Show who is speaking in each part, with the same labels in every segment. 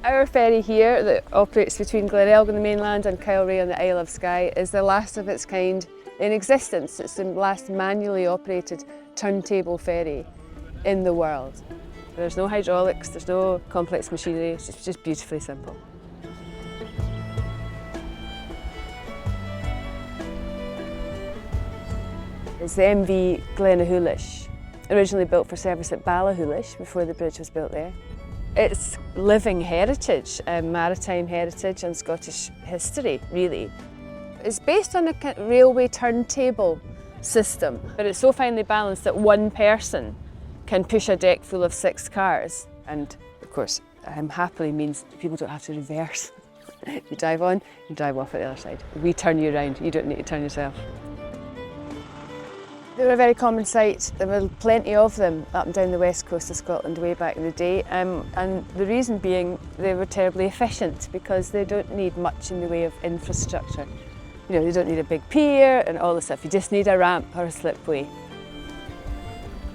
Speaker 1: Our ferry here that operates between Glenelg on the mainland and Kylerhea on the Isle of Skye is the last of its kind in existence. It's the last manually operated turntable ferry in the world. There's no hydraulics, there's no complex machinery, it's just beautifully simple. It's the MV Glenachulish, originally built for service at Kylerhea before the bridge was built there. It's living heritage, maritime heritage and Scottish history, really. It's based on a railway turntable system, but it's so finely balanced that one person can push a deck full of 6 cars. And of course, happily means people don't have to reverse. You drive on, you drive off at the other side. We turn you around, you don't need to turn yourself. They were a very common sight. There were plenty of them up and down the west coast of Scotland way back in the day, and the reason being they were terribly efficient because they don't need much in the way of infrastructure. You know, they don't need a big pier and all this stuff, you just need a ramp or a slipway.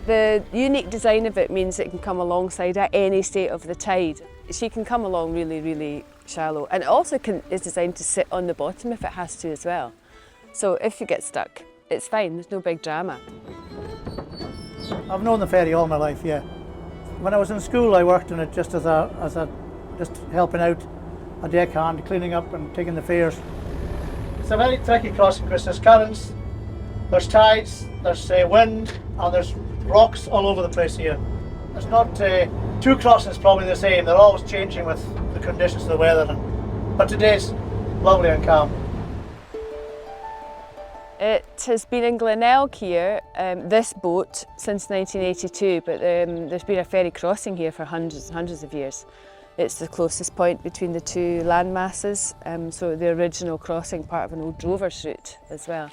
Speaker 1: The unique design of it means it can come alongside at any state of the tide. She can come along really, really shallow, and it also is designed to sit on the bottom if it has to as well. So if you get stuck, it's fine, there's no big drama.
Speaker 2: I've known the ferry all my life, yeah. When I was in school I worked on it just as just helping out, a deckhand, cleaning up and taking the fares. It's a very tricky crossing because there's currents, there's tides, there's wind and there's rocks all over the place here. There's not two crossings probably the same, they're always changing with the conditions of the weather. But today's lovely and calm.
Speaker 1: It has been in Glenelg here, this boat, since 1982, but there's been a ferry crossing here for hundreds and hundreds of years. It's the closest point between the two land masses, so the original crossing, part of an old drover's route as well.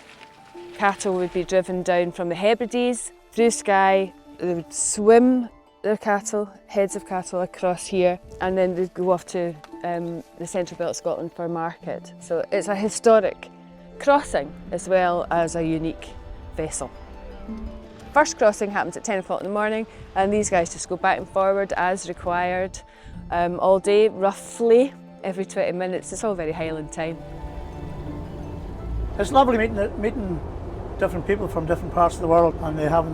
Speaker 1: Cattle would be driven down from the Hebrides through Skye, they would swim their cattle, heads of cattle across here, and then they'd go off to the central belt of Scotland for market. So it's a historic crossing as well as a unique vessel. First crossing happens at 10 o'clock in the morning and these guys just go back and forward as required all day, roughly every 20 minutes. It's all very Highland time.
Speaker 2: It's lovely meeting different people from different parts of the world and having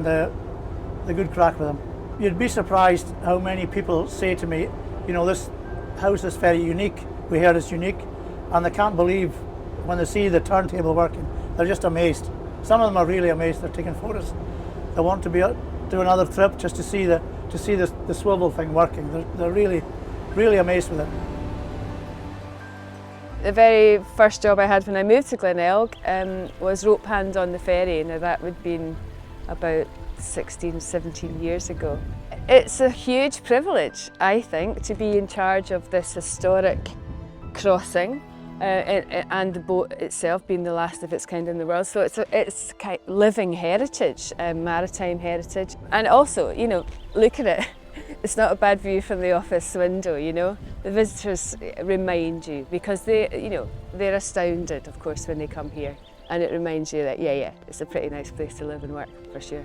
Speaker 2: the good crack with them. You'd be surprised how many people say to me, you know, how's this ferry unique? We heard it's unique, and they can't believe when they see the turntable working. They're just amazed. Some of them are really amazed. They're taking photos. They want to do another trip just to see the swivel thing working. They're really, really amazed with it.
Speaker 1: The very first job I had when I moved to Glenelg was rope hand on the ferry. Now that would have been about 16, 17 years ago. It's a huge privilege, I think, to be in charge of this historic crossing. And the boat itself being the last of its kind in the world. So it's living heritage, maritime heritage. And also, you know, look at it. It's not a bad view from the office window, you know. The visitors remind you because they're astounded, of course, when they come here. And it reminds you that, yeah, it's a pretty nice place to live and work, for sure.